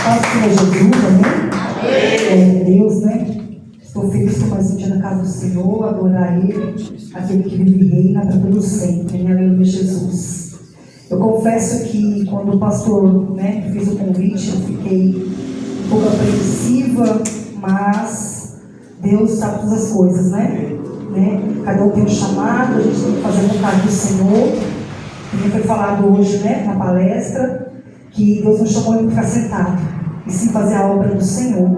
Paz do Senhor Jesus, amém? Deus, né? Estou feliz por mais um dia na casa do Senhor, adorar Ele, aquele que vive e reina para todo sempre, né? Aleluia, Jesus. Eu confesso que quando o pastor, né, fez o convite, eu fiquei um pouco apreensiva, mas Deus sabe todas as coisas, né? Cada um tem um chamado, a gente tem que fazer a vontade do Senhor. Também foi falado hoje, né, na palestra, que Deus não chamou ele para ficar sentado, e sim fazer a obra do Senhor,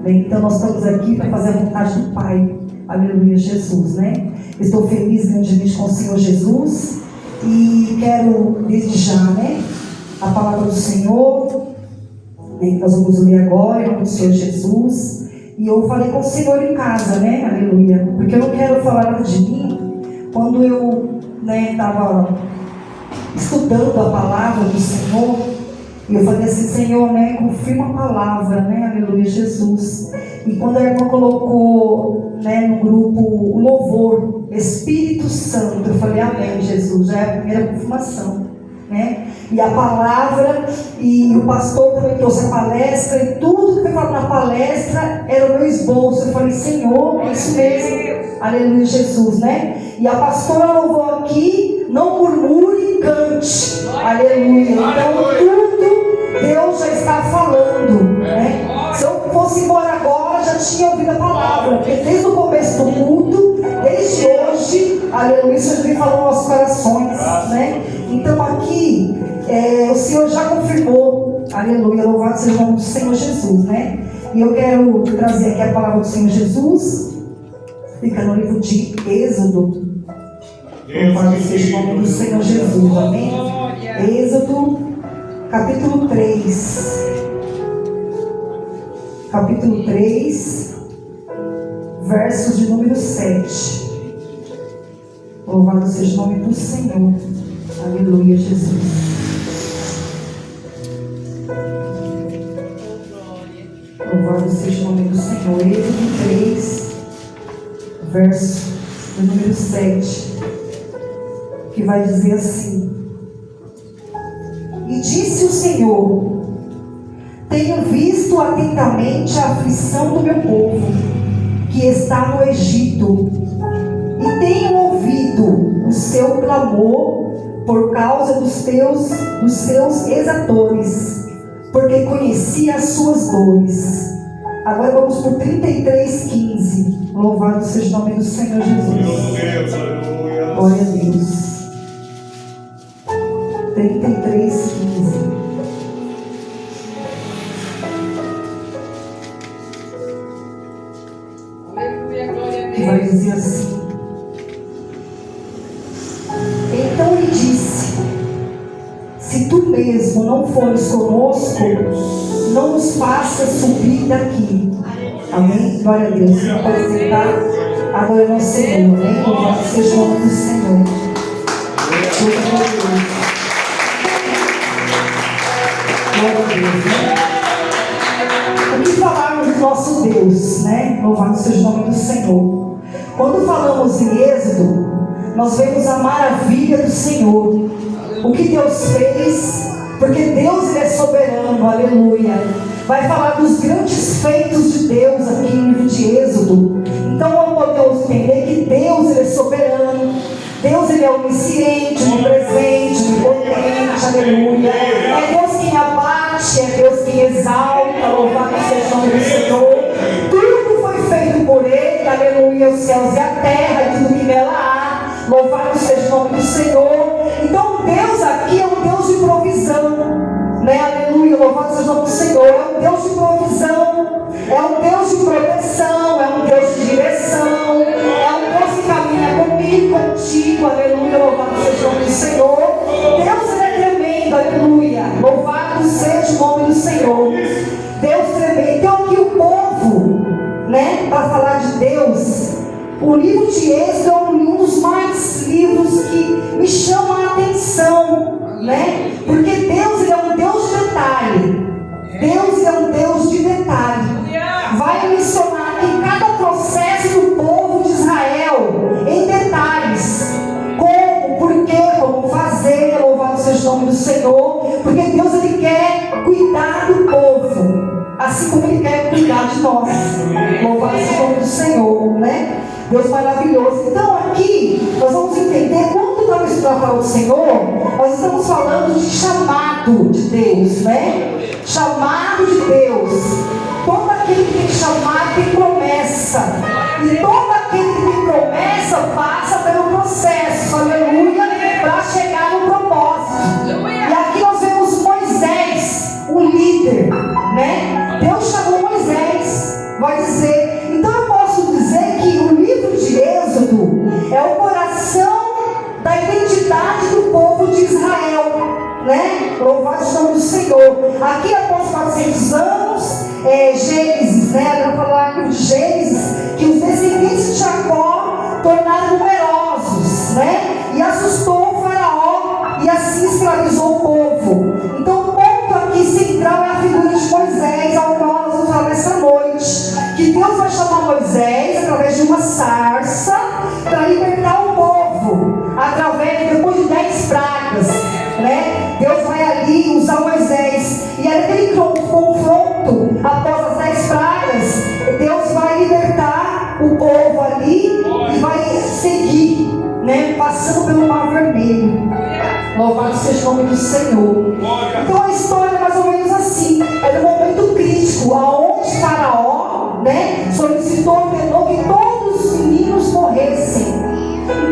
né? Então nós estamos aqui para fazer a vontade do Pai. Aleluia, Jesus, né? Estou feliz grandemente com o Senhor Jesus e quero desde já, né, a palavra do Senhor, né, que nós vamos ler agora, em nome do Senhor Jesus. E eu falei com o Senhor em casa, né? Aleluia. Porque eu não quero falar nada de mim. Quando eu, né, estava estudando a palavra do Senhor, e eu falei assim, Senhor, né, confirma a palavra, né? Aleluia, Jesus. E quando a irmã colocou, né, no grupo o louvor, Espírito Santo, eu falei, amém, Jesus. Já é a primeira confirmação, né? E a palavra, e o pastor também trouxe a palestra, e tudo que foi falado na palestra era o meu esboço. Eu falei, Senhor, é isso mesmo, aleluia, Jesus, né? E a pastora louvou aqui, não murmure, cante, aleluia. Então tudo Deus já está falando, né? Se eu fosse embora agora, já tinha ouvido a palavra, porque desde o começo do culto, desde hoje, aleluia, isso já vem falando nos nossos corações, né? Então aqui, o Senhor já confirmou, aleluia, louvado seja o nome do Senhor Jesus, né? E eu quero trazer aqui a palavra do Senhor Jesus, fica no livro de Êxodo, louvado seja o nome do Senhor Jesus, amém? Êxodo, capítulo 3, versos de número 7, louvado seja o nome do Senhor, aleluia, Jesus. Louvado seja o nome do Senhor. Êxodo 3, verso de número 7, que vai dizer assim: E disse o Senhor: Tenho visto atentamente a aflição do meu povo, que está no Egito, e tenho ouvido o seu clamor por causa dos seus exatores, porque conheci as suas dores. Agora vamos para o 33:15. Louvado seja o nome do Senhor Jesus. Glória a Deus. 33:15. Que vai dizer assim: Então lhe disse: Se tu mesmo não fores conosco, não nos faças subir daqui. Amém? Glória a Deus. Você pode sentar, adorando ao Senhor. Amém? Louvado seja o nome do Senhor. Glória a Deus. Glória a Deus, né? O que falarmos do nosso Deus, né? Louvado seja o nome do Senhor. Quando falamos em Êxodo, nós vemos a maravilha do Senhor, o que Deus fez, porque Deus ele é soberano, aleluia. Vai falar dos grandes feitos de Deus aqui no livro de Êxodo. Então não podemos entender que Deus ele é soberano, Deus ele é onisciente, onipresente, onipotente, aleluia. É Deus quem abate, é Deus quem exalta, louvado seja o nome do Senhor. Tudo foi feito por Ele, aleluia, os céus e a terra e tudo que nela há, louvado seja o nome do Senhor. Então Deus aqui é um Deus de provisão, né? Aleluia, louvado seja o nome do Senhor. É um Deus de provisão, é um Deus de proteção, é um Deus de direção, é um Deus que caminha comigo, contigo, aleluia, louvado seja o nome do Senhor. Deus ele é tremendo, aleluia, louvado seja o nome do Senhor. Deus tremendo. Então aqui o povo, né, para falar de Deus, o livro de Êxodo é um dos mais livros que me chamam a atenção, né? Porque Deus ele é um Deus de detalhe. Deus é um Deus de detalhe. Vai mencionar em cada processo do povo de Israel, em detalhes, como, por quê, como fazer, louvado seja o nome do Senhor, porque Deus ele quer maravilhoso. Então aqui nós vamos entender, quando nós estamos falando do Senhor, nós estamos falando de chamado de Deus, né? Chamado de Deus. Todo aquele que tem chamado tem promessa. E todo aquele que tem promessa passa pelo processo, aleluia, para chegar no propósito. E aqui nós vemos Moisés, o líder, né? Deus chamou Moisés, vai dizer. Então eu posso dizer que o livro de Êxodo é o coração da identidade do povo de Israel, né? Louvado seja o nome do Senhor. Aqui após 400 anos, Gênesis, né? Para falar no Gênesis, que os descendentes de Jacó tornaram numerosos, né? E assustou o faraó e assim escravizou o povo. Então o ponto aqui central é a figura de Moisés, ao qual nós vamos falar nessa noite. Que Deus vai chamar Moisés através de uma sarça para libertar o povo, depois de 10 pragas, né? Deus vai ali usar Moisés, e aí aquele confronto após as 10 pragas, Deus vai libertar o povo ali e vai seguir, né? Passando pelo Mar Vermelho. Louvado seja o nome do Senhor. Então a história é mais ou menos assim. É um momento crítico, aonde Faraó, né, solicitou, ordenou que todos os meninos morressem.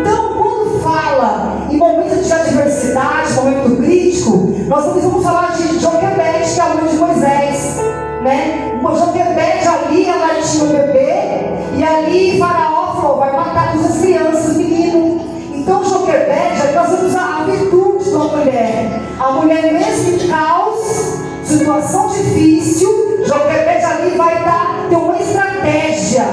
Então quando fala em momento de adversidade, momento crítico, nós vamos falar de Joquebede, que é a mãe de Moisés, né? Joquebede ali, ela tinha um bebê, e ali Faraó falou, vai matar todas as crianças, menino. Então Joquebede, aí nós vemos a virtude da mulher. A mulher mesmo em caos, situação difícil, Joquebede ali vai ter uma estratégia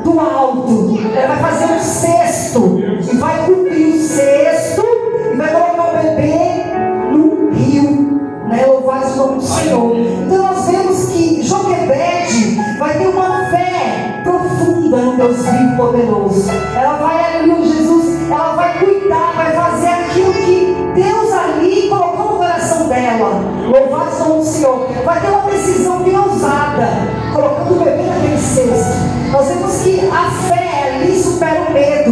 do alto. Ela vai fazer um cesto, e vai cobrir o cesto, e vai colocar o bebê no rio, né? Louvado seja o nome do Senhor. Então nós vemos que Joquebede vai ter uma fé profunda no Deus vivo e poderoso. Ela vai ali, Jesus, ela vai cuidar, vai fazer aquilo que Deus ali colocou no coração dela. Louvado seja o nome do Senhor. Vai ter uma decisão bem ousada, colocando o bebê naquele cesto. Nós vemos que a fé ali supera o medo.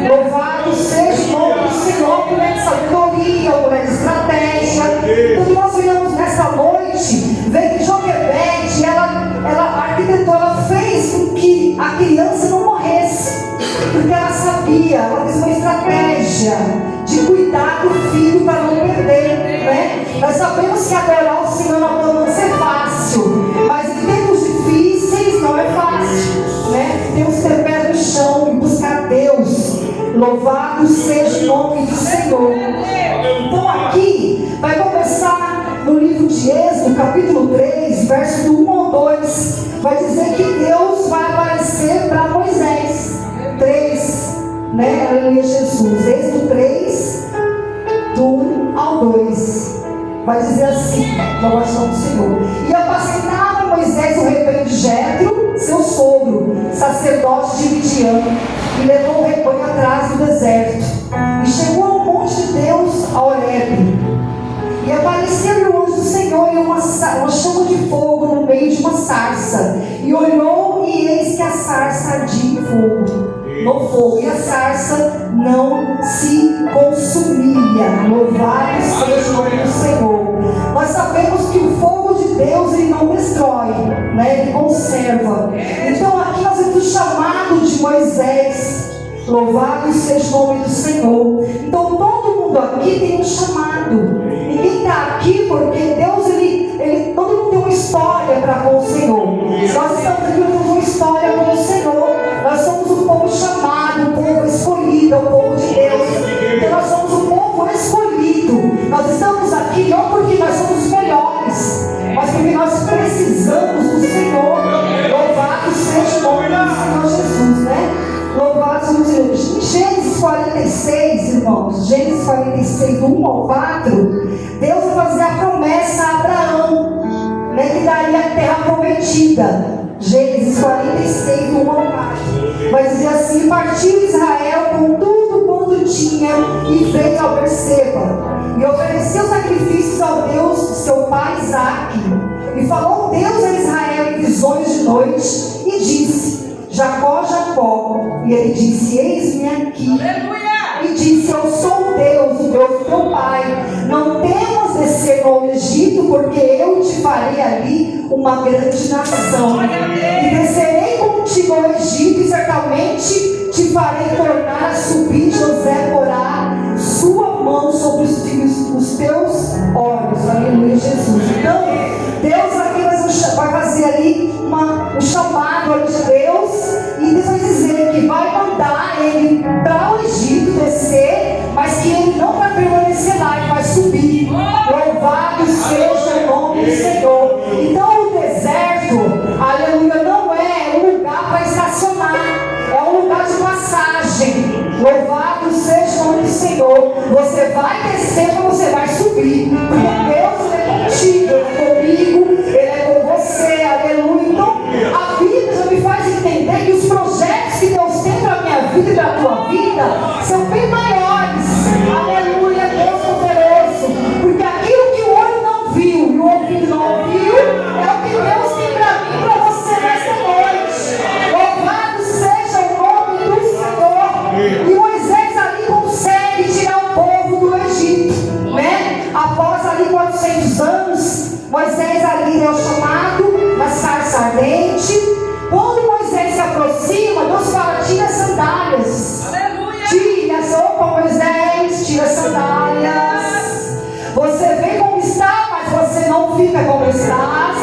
Louvado seja o nome do Senhor, mulher de sabedoria, mulher de estratégia. Então nós olhamos nessa noite, vê que Joquebede, ela arquitetou, ela fez com que a criança não morresse, porque ela sabia, ela fez uma estratégia de cuidar do filho para não perder, né? Nós sabemos que adorar o Senhor não pode ser fácil, mas em tempos difíceis não é fácil, né? Temos que ter pé no chão e buscar Deus. Louvado seja o nome do Senhor. Então aqui vai começar no livro de Êxodo, capítulo 3, verso do 1 ao 2. Vai dizer que Deus vai aparecer para Moisés. 3, né? Aleluia, Jesus. Êxodo 3, do 1 ao 2. Vai dizer assim, louvado seja o nome do Senhor. E apacentava Moisés o rebanho de Jetro, seu sogro, sacerdote de Midian, e levou o rebanho atrás do deserto. E chegou ao monte de Deus, a Horebe. E apareceu-lhe o anjo do Senhor em uma chama de fogo no meio de uma sarça. E olhou, e eis que a sarça ardia em fogo, no fogo, e a sarça não se consumia. Louvado seja o nome do Senhor. Nós sabemos que o fogo de Deus, ele não destrói, né? Ele conserva. Então aqui nós temos o chamado de Moisés. Louvado seja o nome do Senhor. Então todo mundo aqui tem um chamado. Ninguém está aqui porque Deus, todo mundo tem uma história para com o Senhor. Nós estamos aqui, nós temos uma história com o Senhor. Nós somos um povo chamado, um povo escolhido, um povo de Deus. Então nós somos um povo escolhido. Nós estamos aqui não porque nós somos os melhores, mas porque nós precisamos do Senhor. Louvado seja o nome do Senhor Jesus, né? Louvado seja o Senhor. Em Gênesis 46, irmãos, Gênesis 46, do 1 ao 4, Deus vai fazer a promessa a Abraão, né, que daria a terra prometida. Gênesis 46, do 1 ao 4. Vai dizer assim: partiu Israel com tudo quanto tinha e veio ao Berseba, e ofereceu sacrifícios ao Deus de seu pai Isaque. E falou Deus a Israel em visões de noite, e disse: Jacó, Jacó. E ele disse: eis-me aqui. E disse: eu sou o Deus, o Deus do teu pai. Não temas descer ao Egito, porque eu te farei ali uma grande nação. E descerei contigo ao Egito, e certamente te farei tornar a subir. José porá sua mão sobre os teus olhos. Aleluia, Jesus. Então, Deus aqui vai fazer ali um chamado ali de Deus. E Deus vai dizer que vai mandar ele para o Egito descer, mas que ele não vai permanecer lá, ele vai subir. Louvado seja o nome do Senhor. Então o deserto, aleluia, não é um lugar para estacionar, é um lugar de passagem. Louvado seja o nome do Senhor. Você vai descer, mas você vai subir, porque Deus é contigo, Ele é comigo, Ele é com você. Aleluia. Então a Bíblia já me faz entender que os projetos que Deus tem para a minha vida e para a tua vida são bem maiores. Aleluia, Deus poderoso. Porque aquilo que o olho não viu e o ouvido não ouviu é o que Deus tem para mim e para você nesta noite. Louvado seja o nome do Senhor. E Moisés ali consegue tirar o povo do Egito, né? Após ali 400 anos, Moisés ali deu chamado na sarça ardente. Quando Moisés se aproxima, Deus fala: tira as sandálias. Aleluia. Tira as roupas, Moisés, tira as sandálias. Você vem como está, mas você não fica como estás.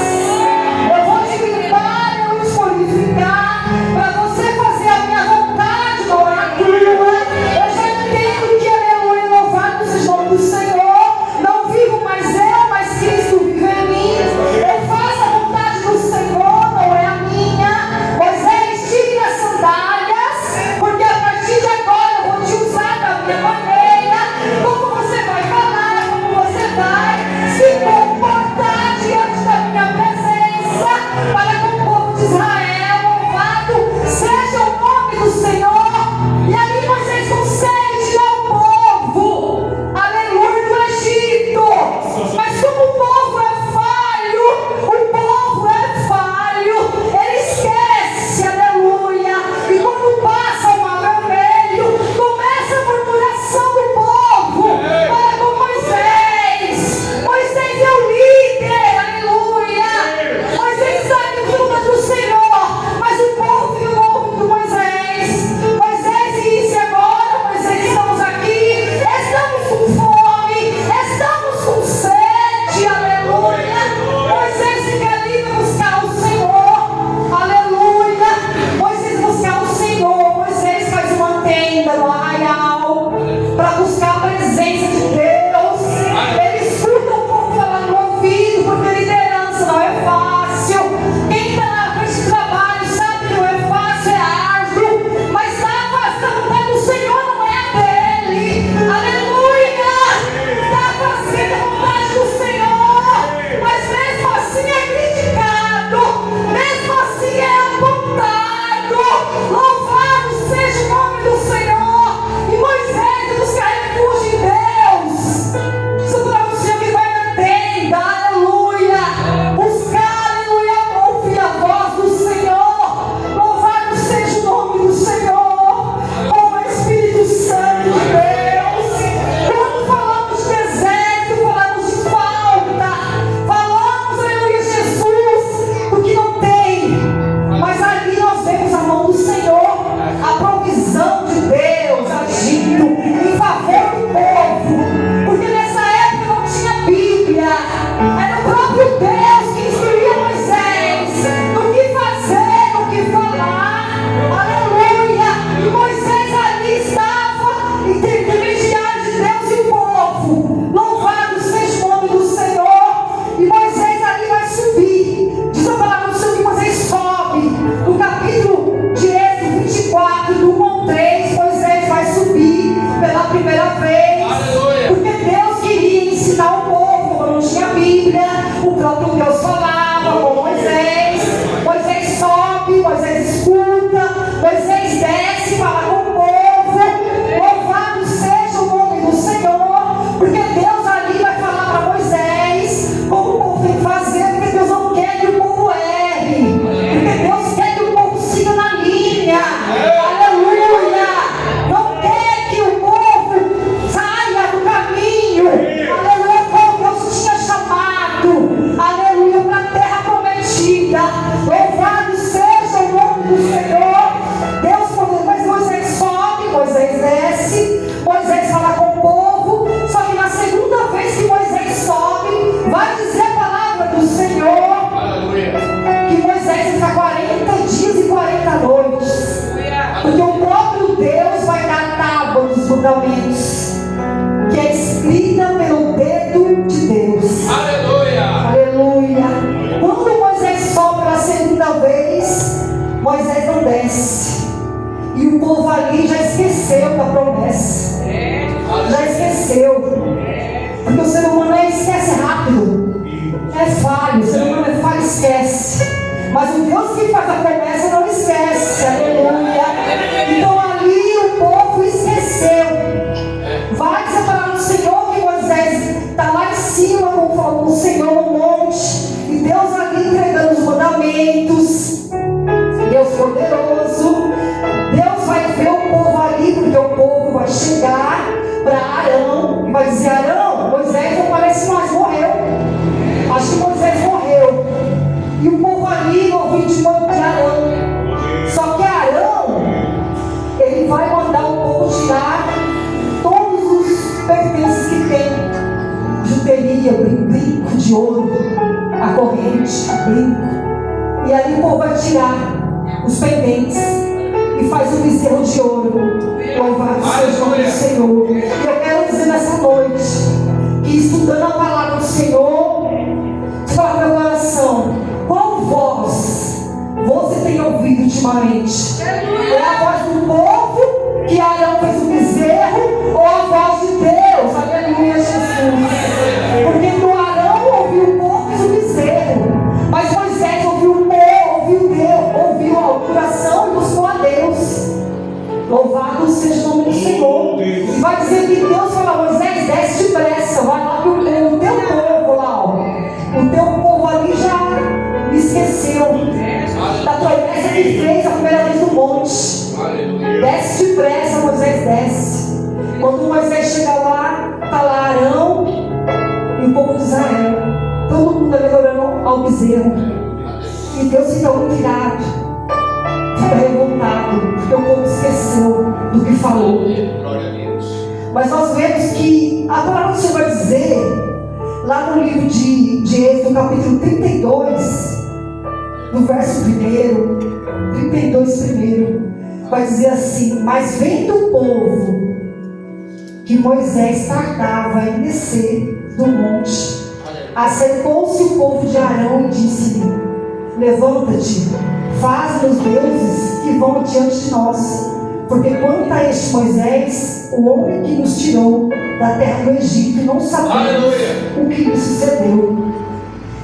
Eu vou te limpar, eu vou te purificar, para você fazer a minha vontade, não é a tua. Eu já entendo que, aleluia, louvado seja o nome do Senhor. Não vivo mais eu, mas Cristo vive em mim. Eu faço a vontade do Senhor, não é a minha. Moisés, tira as sandálias, porque a partir de agora eu vou te usar da minha maneira. Como você vai falar, como você vai se comportar diante da minha presença para com o povo de Israel. Louvado seja o nome do Senhor. E ali Moisés consegue tirar o povo, aleluia, do Egito. Mas como o povo é falho, ele esquece, aleluia. E quando passa o mar vermelho, começa a murmuração do povo para com Moisés. Moisés é o líder, aleluia. Moisés sabe tudo é do Senhor, mas o povo não ouve do Moisés. Moisés disse: agora, Moisés, estamos aqui, estamos com fome, estamos com sede, aleluia. Moisés fica ali para buscar o Senhor, aleluia. Moisés buscar o Senhor. Moisés faz uma tenda no arraial para buscar a presença de Deus. Ele escuta o povo falar no ouvido, porque liderança não é fácil. Quem está na frente de trabalho sabe que não é fácil, é árduo, mas está fazendo a vontade do Senhor, não é a dele. Aleluia! Está fazendo a vontade do Senhor, mas mesmo assim é criticado, mesmo assim é apontado. Louvado seja o nome do Senhor. E Moisés busca refúgio Moisés desce, Moisés fala com o povo, só que na segunda vez que Moisés sobe, vai dizer a palavra do Senhor, que Moisés fica 40 dias e 40 noites, porque o próprio Deus vai dar a tábua dos mandamentos, que é escrita pelo dedo de Deus. Aleluia! Aleluia! Quando Moisés sobe pela segunda vez, Moisés não desce, e o povo ali já esqueceu da promessa, já esqueceu, porque o ser humano esquece rápido, é falho, o ser humano é falho, esquece, mas o Deus que faz a promessa não esquece. Aleluia! Então ali o povo esqueceu. Vai dizer para o Senhor que Moisés está lá em cima com o Senhor no monte, e Deus ali entregando os mandamentos, Deus poderoso. Deus vai ver o povo ali, porque o povo vai chegar para Arão e vai dizer: Arão, Moisés não parece mais, morreu. Acho que Moisés morreu. E o povo ali ouviu de Arão. Só que Arão, ele vai mandar o povo tirar todos os pertences que tem: juteria, brinco de ouro, a corrente, o brinco. E ali o povo vai tirar os pendentes e faz um bezerro de ouro. Louvado seja o nome do Senhor. E eu quero dizer nessa noite que, estudando a palavra do Senhor, fala no meu coração: qual voz você tem ouvido ultimamente? É a voz do povo que Arão fez o bezerro, ou a voz de Deus? Aleluia, Jesus. Porque do Arão ouviu o povo, fez o bezerro, mas Moisés ouviu o povo, ouviu Deus, ouviu a oração e buscou a Deus. Louvado seja o nome do Senhor. E vai dizer que Deus fala: Moisés, desce depressa, vai lá que o teu povo lá, ó, o teu povo ali já me esqueceu da promessa que fez a primeira vez no monte. Desce depressa, Moisés desce. Quando Moisés chega lá, está lá Arão e o povo de Israel, todo mundo ali orando ao bezerro, e Deus fica muito irado, fica revoltado, porque o povo esqueceu do que falou. Mas nós vemos que a palavra do Senhor vai dizer, lá no livro de Êxodo, capítulo 32, no verso 1, 32 primeiro, vai dizer assim: mas vendo o povo que Moisés tardava em descer do monte, acercou-se o povo de Arão e disse-lhe: levanta-te, faz-nos deuses que vão diante de nós, porque quanto a este Moisés, o homem que nos tirou da terra do Egito, não sabemos o que lhe sucedeu.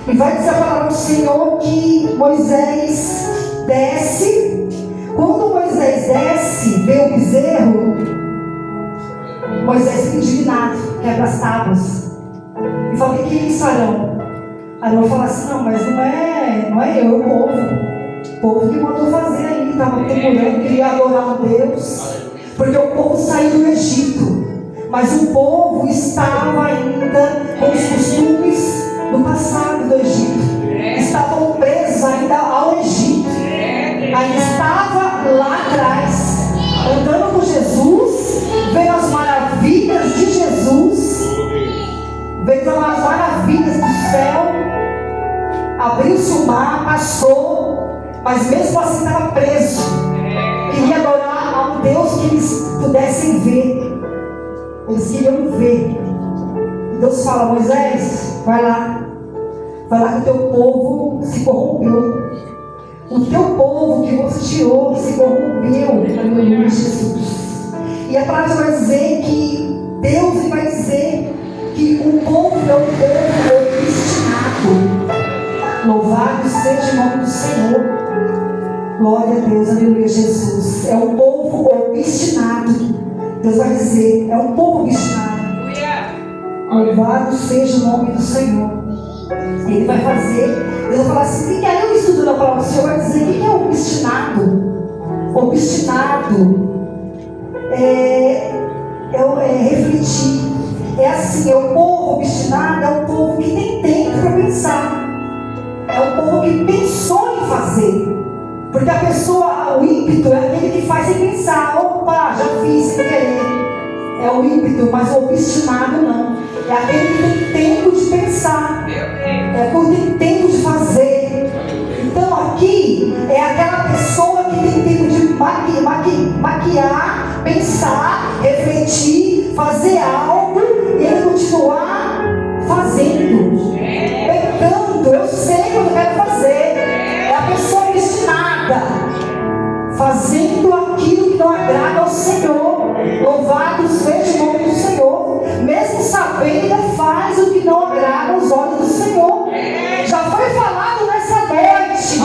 E vai dizer a palavra do Senhor que Moisés desce. Quando Moisés desce, vê o bezerro, Moisés fica indignado, quebra as tábuas e fala: o que é isso, Arão? Arão fala assim: não, mas não é eu, é o povo que mandou fazer aí, estava murmurando, queria adorar a Deus, porque o povo saiu do Egito, mas o povo estava ainda com os costumes do passado do Egito, estavam presos ainda ao Egito, ainda estava lá atrás, andando com Jesus, vendo as maravilhas de Jesus, vendo as maravilhas do céu, abriu-se o mar, passou, mas mesmo assim estava preso, queria adorar a um Deus que eles pudessem ver, eles queriam ver. E Deus fala: Moisés, vai lá que o teu povo se corrompeu, o teu povo que você tirou se corrompeu. Aleluia, Jesus. E a palavra vai dizer que Deus vai dizer que o povo é um povo obstinado. Louvado seja o nome do Senhor. Glória a Deus, aleluia, Jesus. É um povo obstinado. Deus vai dizer: é um povo obstinado. Louvado seja o nome do Senhor. Ele vai fazer, Deus vai falar assim: o que é? Eu estudo na palavra do Senhor, vai dizer: o que é obstinado? Obstinado é refletir. É assim, é o povo obstinado, é o povo que tem tempo para pensar. É o povo que pensou em fazer. Porque a pessoa, o ímpeto é aquele que faz sem pensar. opa, já fiz sem querer. É o ímpeto, mas o obstinado não. É aquele que tem tempo de pensar. É aquele que tem tempo de fazer. Então aqui é aquela pessoa que tem tempo de maquiar, pensar, refletir, fazer algo e ele continuar fazendo. Pecando, eu sei o que eu quero fazer. É a pessoa obstinada, fazendo aquilo que não agrada ao Senhor. Louvado seja o nome do Senhor. Mesmo sabendo, faz o que não agrada aos olhos do Senhor. Já foi falado nessa noite.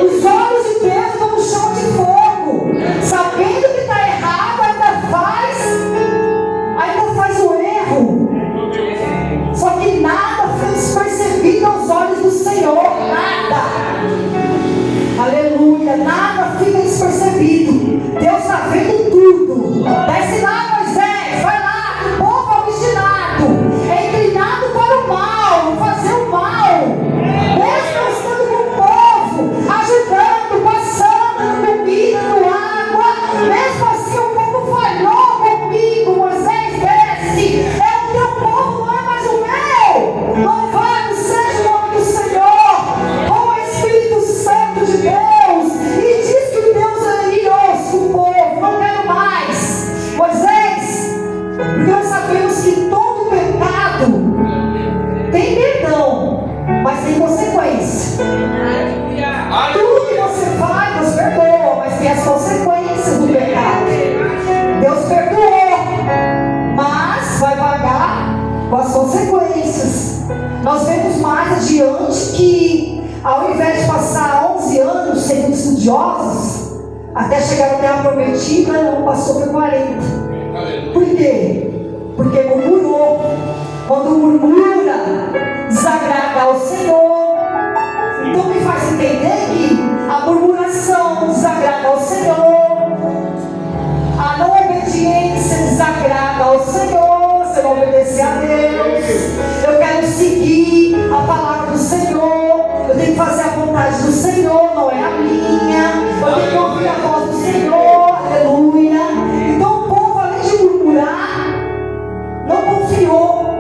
Os olhos de Deus estão no chão de fogo. Sabendo que está errado, ainda faz o erro. Só que nada foi despercebido aos olhos do Senhor. Nada. Aleluia. Nada fica despercebido. Deus está vendo tudo. Desce lá, Moisés. Vai lá. O povo é obstinado. É inclinado para o mal. Fazer o mal. Mesmo eu estando com o povo, ajudando, passando, dando comida, dando água. Mesmo assim o povo falhou comigo. Moisés, desce. É o teu povo, não é mais o meu. Louvado seja o nome do Senhor. Oh Espírito Santo de Deus. E diz que Deus irou-se o povo. Não quero mais. Moisés, porque nós sabemos que todo pecado tem perdão, mas tem consequência. Tudo que você faz, Deus perdoa, mas tem as consequências do pecado. Deus perdoou, mas vai pagar com as consequências. Nós vemos mais adiante que, ao invés de passar 11 anos sendo estudiosos, até chegar à terra prometida, não passou por 40. Por quê? Porque murmurou. Quando murmura, desagrada ao Senhor. Então me faz entender que a murmuração desagrada ao Senhor. A não obediência desagrada ao Senhor. Você não obedecer a Deus. Eu quero seguir a palavra do Senhor. Eu tenho que fazer a vontade do Senhor, não é a minha. Eu tenho que ouvir a voz do Senhor. Aleluia. Então o povo, além de murmurar, não confiou,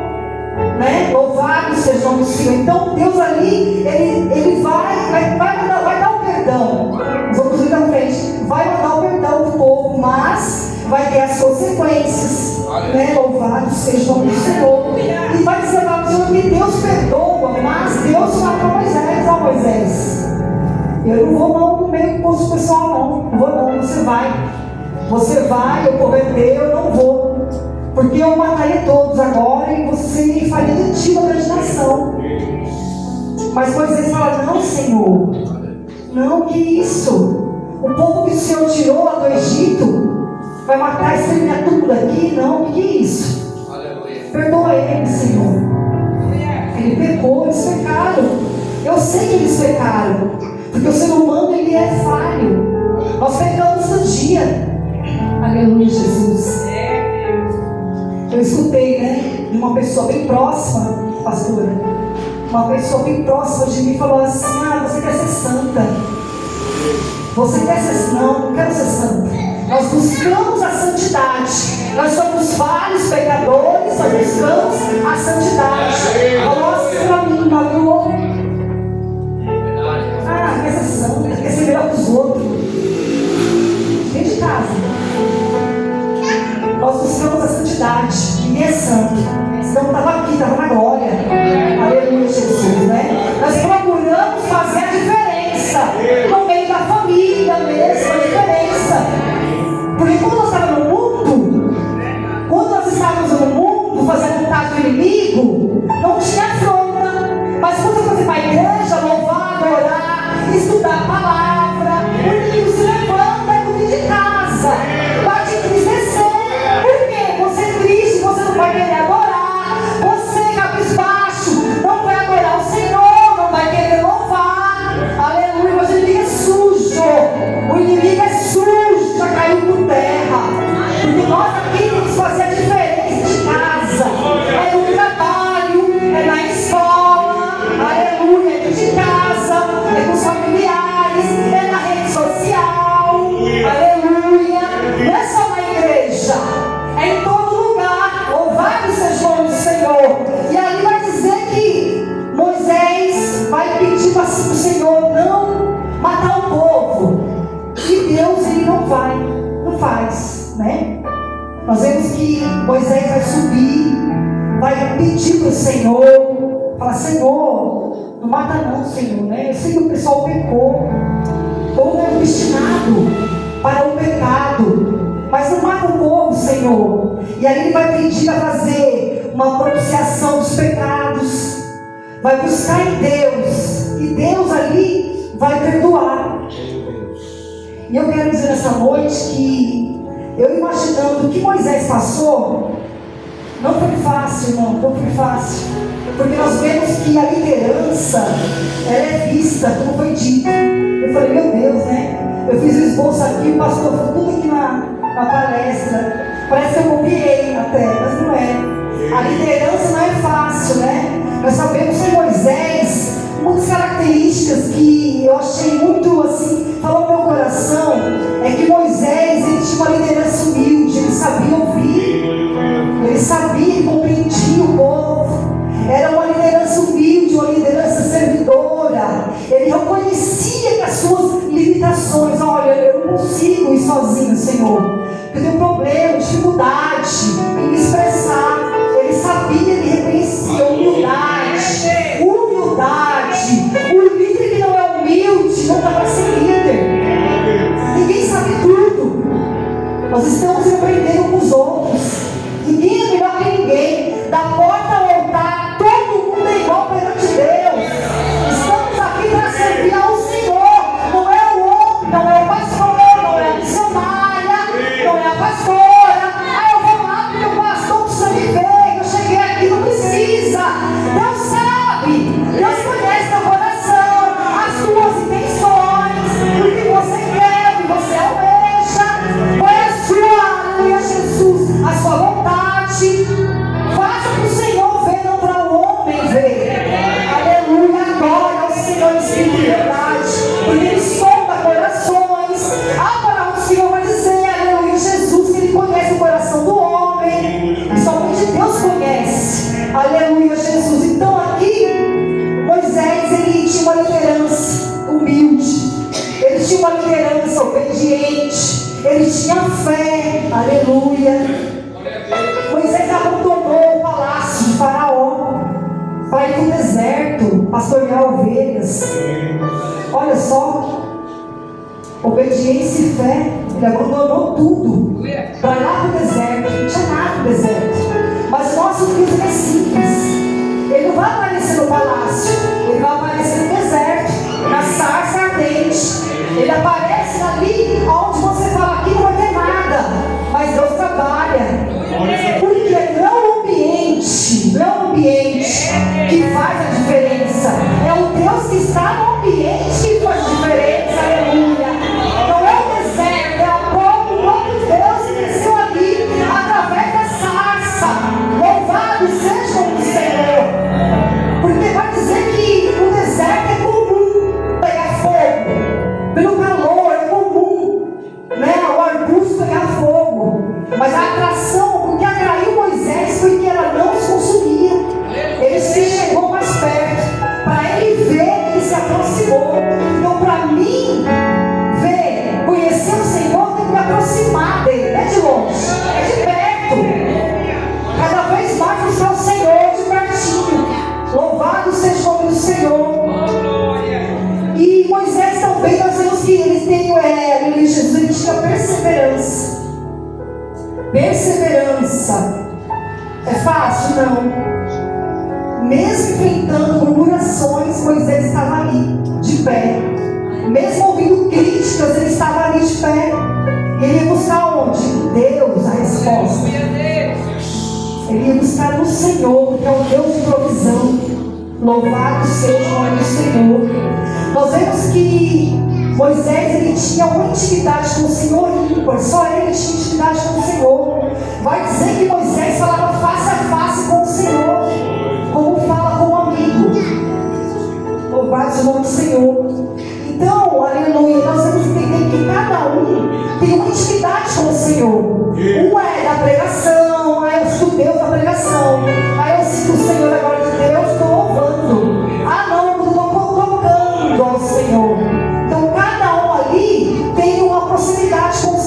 né? Louvado seja o nome do Senhor. Então Deus ali, ele vai dar o perdão. Nós vamos ir à frente. Vai mandar o perdão para o povo, mas vai ter as consequências, né? Louvado seja o nome do Senhor. E vai dizer para o Senhor que Deus perdoa, mas Deus fala para Moisés: ó Moisés, eu não vou não no meio do povo pessoal, não vou não, você vai, eu prometei, eu não vou. Porque eu mataria todos agora e você faria de ti uma grande nação. Mas Moisés fala: não, Senhor, não, que isso? O povo que o Senhor tirou lá do Egito vai matar e exterminar tudo daqui? Não, que é isso? Perdoa ele, Senhor. Ele pecou, eles pecaram. Eu sei que eles pecaram, porque o ser humano, ele é falho. Nós pecamos no dia. Aleluia, Jesus. Eu escutei, né, de uma pessoa bem próxima, pastora, uma pessoa bem próxima de mim falou assim: ah, você quer ser santa? Você quer ser? Não quero ser santa. Nós buscamos a santidade. Nós somos vários pecadores, nós buscamos a santidade. Falou assim para mim, falou: ah, quer ser santa, quer ser melhor que os outros. Dentro de casa. Nós buscamos a santidade. Ninguém é santo. Senão estava aqui, estava na glória. Aleluia, Jesus, né? Nós procuramos fazer a diferença no meio da família mesmo, a diferença. Porque quando nós estávamos no mundo, fazendo a vontade do inimigo, não tinha afronta. Mas quando você vai para a igreja, louvar, adorar, estudar a palavra, o inimigo se levanta e cuida de casa, vai te entristecer. Por quê? Você é triste, você não vai querer adorar, você cabisbaixo, não vai adorar o Senhor, não vai querer louvar. Aleluia, mas o inimigo é sujo, já caiu por terra. não faz, né? Nós vemos que Moisés vai subir, vai pedir para o Senhor, falar: Senhor, não mata não, Senhor, né? Eu sei que o pessoal pecou, o povo é destinado para o pecado, mas não mata o povo, Senhor. E aí ele vai pedir para fazer uma propiciação dos pecados, vai buscar em Deus, e Deus ali vai perdoar. E eu quero dizer nessa noite que eu imaginando o que Moisés passou, não foi fácil, irmão, não foi fácil. Porque nós vemos que a liderança, ela é vista, como foi dito. Eu falei: meu Deus, né? Eu fiz o esboço aqui, o pastor foi tudo aqui na palestra. Parece que eu copiei até, mas não é. A liderança não é fácil, né? Nós sabemos que Moisés, muitas características que eu achei muito assim, falou no meu coração, é que Moisés, ele tinha uma liderança humilde, ele sabia ouvir, ele sabia e compreendia o povo. Era uma liderança humilde, uma liderança servidora. Ele reconhecia que as suas limitações: olha, eu não consigo ir sozinho, Senhor, eu tenho problema, dificuldade em me expressar. Ele sabia, ele reconhecia humildade. O líder que não é humilde não dá para ser líder. Ninguém sabe tudo. Nós estamos aprendendo com os outros. Ninguém é melhor que ninguém. Da porta ao altar, todo mundo é igual perante Deus. Estamos aqui para servir ao Senhor. Não é o homem, não é o pastor, não é a missionária, não é a pastora. Eu vou lá porque o pastor precisa me ver. Eu cheguei aqui, não precisa. Deus sabe, Deus conhece teu coração, as tuas intenções, o que você quer, o que você almeja. Qual é a sua, aleluia, Jesus, a sua vontade. Faça para o Senhor ver, não para o homem ver. Aleluia, glória ao Senhor em espírito de verdade, porque Ele sonda corações. A palavra do Senhor vai dizer, aleluia, Jesus, que Ele conhece o coração do homem, e somente Deus conhece. Aleluia, Jesus. Então aqui Moisés, ele tinha uma liderança humilde, ele tinha uma liderança obediente, ele tinha fé. Aleluia. Moisés abandonou o palácio de Faraó para ir para o deserto pastorear ovelhas. Olha só, obediência e fé. Ele abandonou tudo para ir lá para o deserto. Não tinha nada no deserto. Mas o nosso Deus é simples. Ele não vai aparecer no palácio, ele vai aparecer no deserto, na sarça ardente. Ele aparece ali onde você fala: aqui não vai ter nada, mas Deus trabalha. Porque não é o ambiente que faz a diferença, é o Deus que está no ambiente que faz a diferença. Aleluia. Não é o deserto, é a próprio Deus que desceu ali através da sarça. Louvado seja o Senhor. Porque vai dizer que no deserto é comum pegar fogo, pelo calor é comum, né, o arbusto pegar fogo. Mas a atração, o que atraiu Moisés foi que ela não se consumia. Ele se chegou mais perto, para ele ver, ele se aproximou. Então, para mim ver, conhecer o Senhor, tem que me aproximar dele, não é de longe, é de perto. Cada vez mais buscar o Senhor de pertinho. Louvado seja o nome do Senhor. E Moisés também, nós vemos que ele tem, Jesus, ele tinha perseverança. Perseverança. É fácil? Não. Mesmo enfrentando murmurações, Moisés estava ali, de pé. Mesmo ouvindo críticas, ele estava ali de pé. Ele ia buscar onde? Deus, a resposta. Ele ia buscar no Senhor, que é o Deus de provisão. Louvado seja o nome do Senhor. Nós vemos que Moisés, ele tinha uma intimidade com o Senhor ímpar. Só ele tinha intimidade com o Senhor. Vai dizer que Moisés falava face a face com o Senhor, como fala com um amigo. Louvado seja o nome do Senhor. Então, aleluia, nós vamos entender que cada um tem uma intimidade com o Senhor. Um é da pregação, eu sinto Deus da pregação, eu sinto o Senhor da glória de Deus, estou louvando. Não, eu estou tocando ao Senhor. Então cada um ali tem uma proximidade com o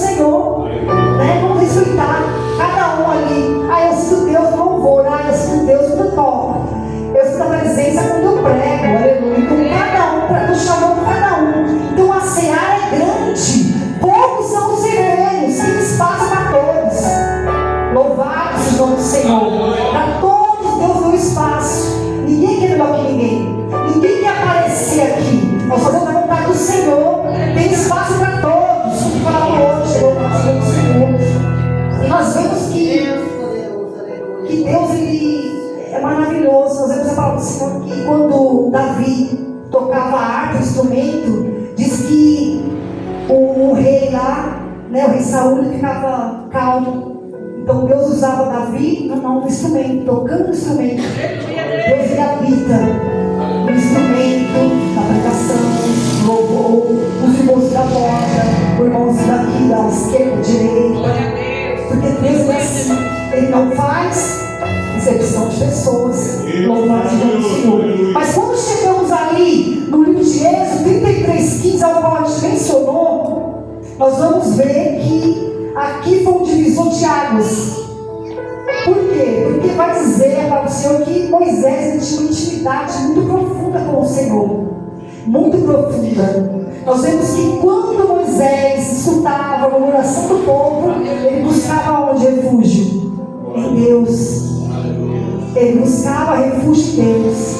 seja o nome do Senhor. Para todos Deus deu espaço. Ninguém quer melhor que ninguém. Ninguém quer aparecer aqui. Nós fazemos a vontade do Senhor. Tem espaço para todos. Como falava hoje, louvado do Senhor. E nós vemos que Deus ele é maravilhoso. Nós vemos a palavra do Senhor que quando Davi tocava a harpa, o instrumento, diz que o rei lá, né, o rei Saul, ele ficava calmo. Então Deus usava Davi no instrumento, tocando o instrumento. Deus ele habita no instrumento, na pregação, no louvor, nos irmãos da porta, os irmãos daqui da esquerda, direita. Porque Deus é assim, Ele não faz excepção de pessoas. Louvado seja o Senhor. Mas quando chegamos ali no livro de Êxodo 33:15, ao qual a gente mencionou, nós vamos ver que aqui foi um divisor de águas. Por quê? Porque vai dizer para o Senhor que Moisés tinha uma intimidade muito profunda com o Senhor. Muito profunda. Nós vemos que quando Moisés escutava a murmuração do povo, ele buscava onde? Refúgio? Em Deus. Ele buscava refúgio em Deus.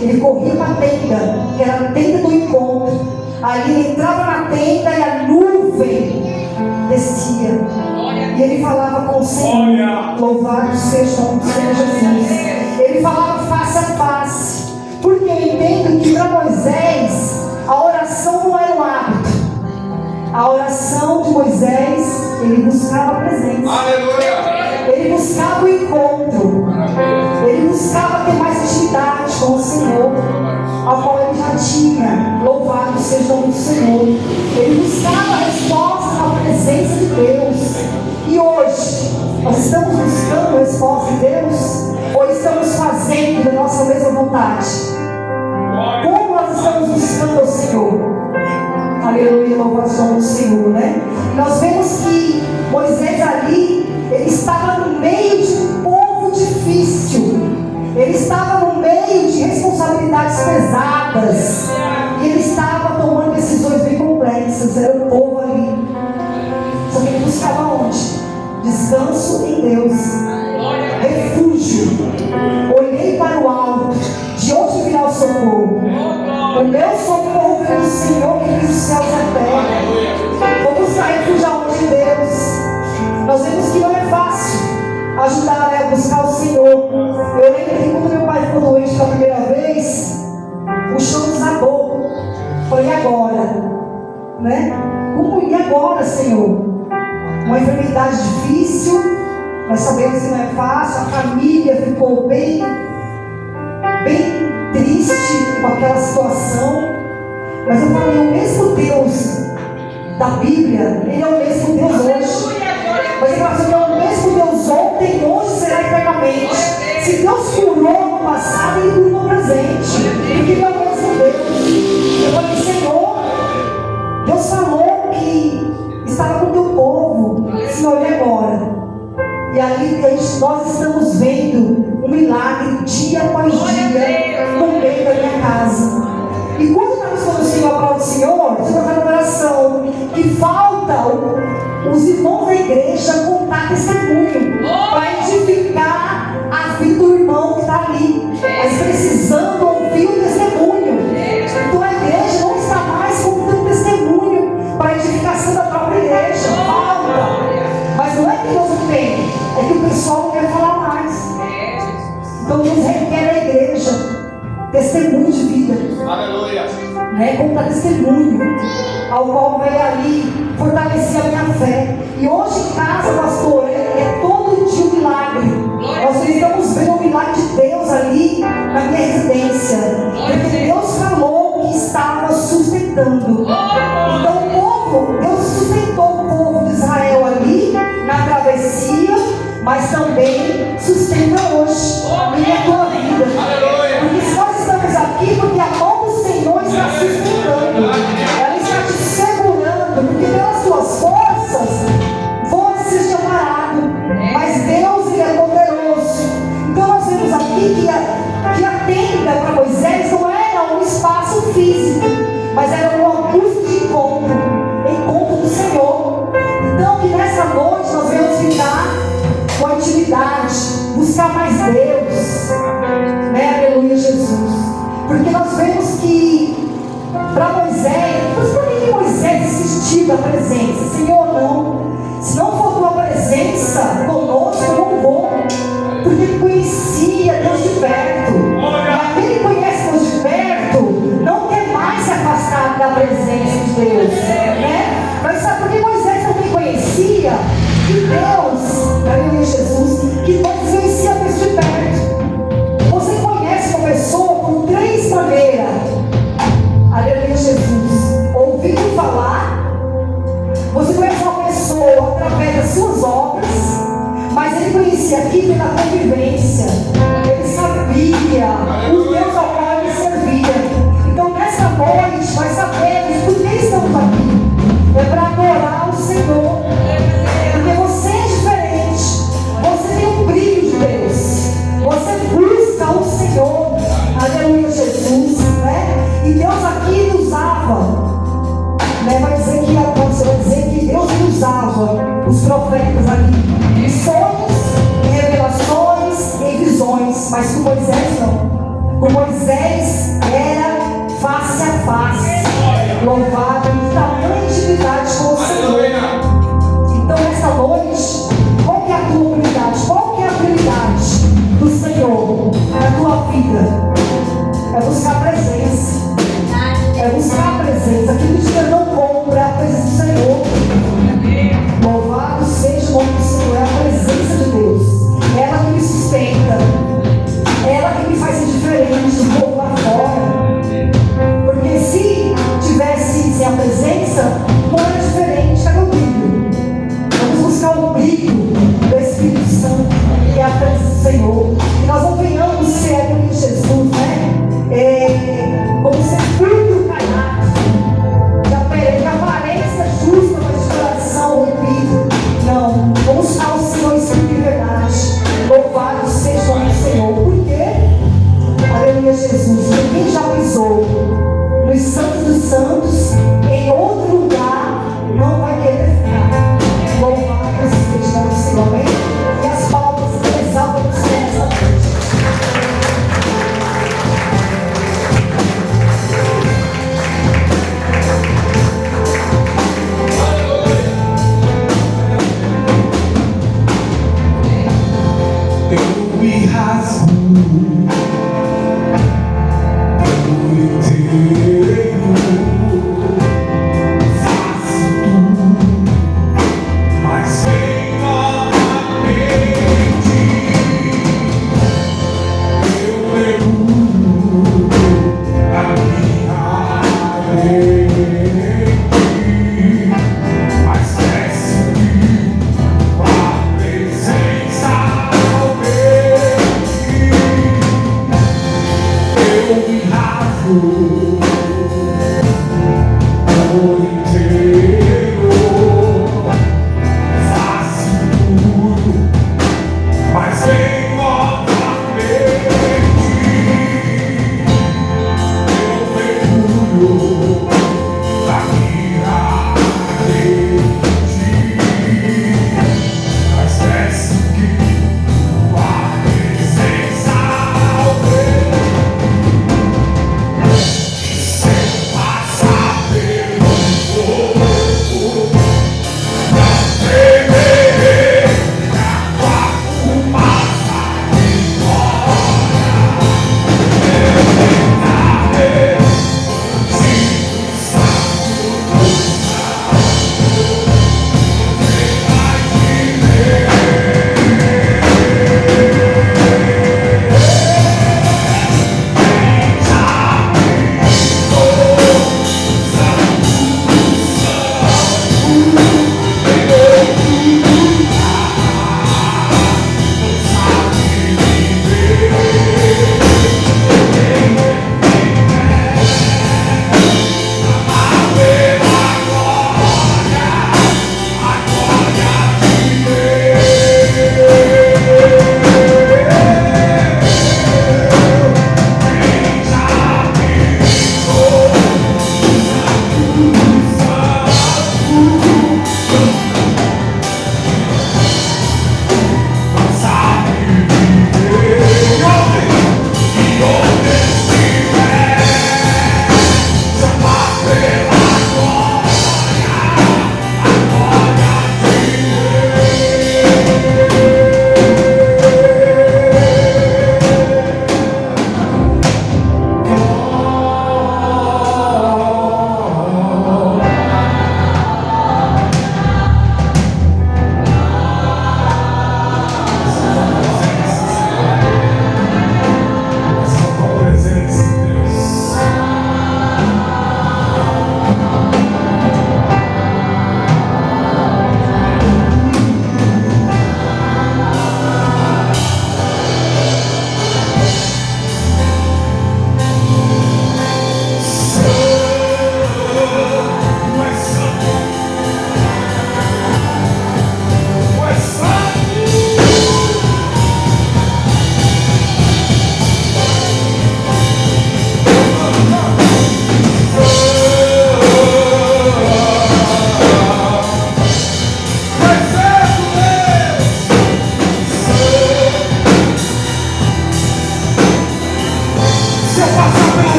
Ele corria para a tenda, que era a tenda do encontro. Ali ele entrava na tenda e a nuvem descia. E ele falava com o Senhor. Louvado seja o nome do Senhor Jesus. Ele falava face a face. Porque eu entendo que para Moisés a oração não era um hábito. A oração de Moisés, ele buscava a presença. Aleluia. Ele buscava o encontro. Ele buscava ter mais intimidade com o Senhor, ao qual ele já tinha. Louvado seja o nome do Senhor. Ele buscava a resposta na presença de Deus. E hoje, nós estamos buscando a resposta de Deus? Ou estamos fazendo da nossa mesma vontade? Como nós estamos buscando o Senhor? Aleluia, louvado seja o nome do Senhor, né? Nós vemos que Moisés ali, ele estava no meio de um povo difícil. Ele estava no meio de responsabilidades pesadas. E ele estava tomando decisões bem complexas. Era o povo ali. Só que ele buscava onde? Descanso em Deus. Refúgio. Olhei para o alto. De onde virá o socorro? O meu socorro vem do Senhor que fez os céus e a terra. Vou buscar refúgio aonde? Em Deus. Nós vemos que não é fácil ajudar a buscar o Senhor. Eu lembro que quando meu pai ficou doente pela primeira vez, o chão desabou. Falei, e agora? Né? Como e agora, Senhor? Uma enfermidade difícil, nós sabemos que não é fácil, a família ficou bem triste com aquela situação. Mas eu falei, o mesmo Deus da Bíblia, Ele é o mesmo Deus hoje. Mas ele falou assim, é o mesmo Deus ontem, hoje será eternamente. Se Deus curou no passado, Ele curou no presente. Porque Ele é o mesmo Deus. Eu falei, Senhor, Deus falou que estava com o teu povo. Senhor, e agora? E ali nós estamos vendo um milagre dia após dia no meio da minha casa. E quando nós estamos com o Senhor, a palavra do Senhor, você vai fazer uma oração que falta os irmãos da igreja contar testemunho para edificar a vida do irmão que está ali, mas precisando ouvir o testemunho. Então a igreja não está mais contando testemunho para a edificação da própria igreja. Falta. Mas não é que Deus não tem, é que o pessoal não quer falar mais. Então Deus requer a igreja testemunho de vida. Aleluia. Né? Contar testemunho, ao qual vai ali fortalecer a minha fé. E hoje em casa, pastor, é todo dia um milagre. Nós estamos vendo o milagre de Deus ali na minha residência. Porque Deus falou que estava sustentando. Então o povo, Deus sustentou o povo de Israel ali na travessia, mas também sustenta hoje minha e tua vida. Porque se nós estamos aqui, porque a mão do Senhor está sustentando, ela está te segurando, porque pelas tuas forças você seja parado, mas Deus, Ele é poderoso. Então nós vemos aqui que a tenda para Moisés não era um espaço físico, mas era um augusto de encontro do Senhor. Então que nessa noite nós vamos ficar com a intimidade buscar mais Deus, né? Aleluia, Jesus. Porque nós vemos que para Moisés, mas por que Moisés desistiu da presença? Senhor, não. Se não for tua presença conosco, eu não vou. Porque ele conhecia Deus de perto. E aquele que conhece Deus de perto não quer mais se afastar da presença de Deus, né? Mas sabe por que Moisés também conhecia que Deus, aleluia, Jesus, que Deus conhecia Deus de perto? Você conhece uma pessoa por três maneiras. Aleluia, Jesus. Ouvindo falar. Você conhece uma pessoa através das suas obras. Mas ele conhecia aqui pela convivência. Ele sabia o Deus ao qual ele servia. Então nessa noite nós sabemos por que estamos aqui. É para adorar o Senhor. Porque você é diferente. Você tem um brilho de Deus. Você busca o Senhor. Aleluia, Jesus, né? E Deus aqui nos usava, né? Vai dizer que Deus usava os profetas ali em sonhos, em revelações, em visões. Mas com Moisés não. Com Moisés era face a face. Louvado em tamanha intimidade com o Senhor. Então nessa noite, qual que é a tua prioridade? Qual que é a prioridade do Senhor na tua vida? É buscar a presença. É buscar a presença. Aquilo que você não compra, a presença do Senhor. Louvado seja o nome do Senhor. É a presença de Deus. Ela que me sustenta. Ela que me faz ser diferente do povo lá fora. Porque se tivesse sem a presença, não era diferente. Cadê o brilho? Vamos buscar o brilho do Espírito Santo, que é a presença do Senhor. E nós não venhamos ser em Jesus, né? Como sepulcro caiado, de aparência justa, mas de coração rompido. Não, vamos buscar o Senhor em espírito de verdade. Louvado seja o nome do Senhor. Por quê? Aleluia, Jesus. Ninguém já pisou nos santos dos santos, em outro lugar, não vai querer ficar. Louvado seja o nome do Senhor. Amém? E as palmas exaltam o Senhor nessa noite. Eu me rasgo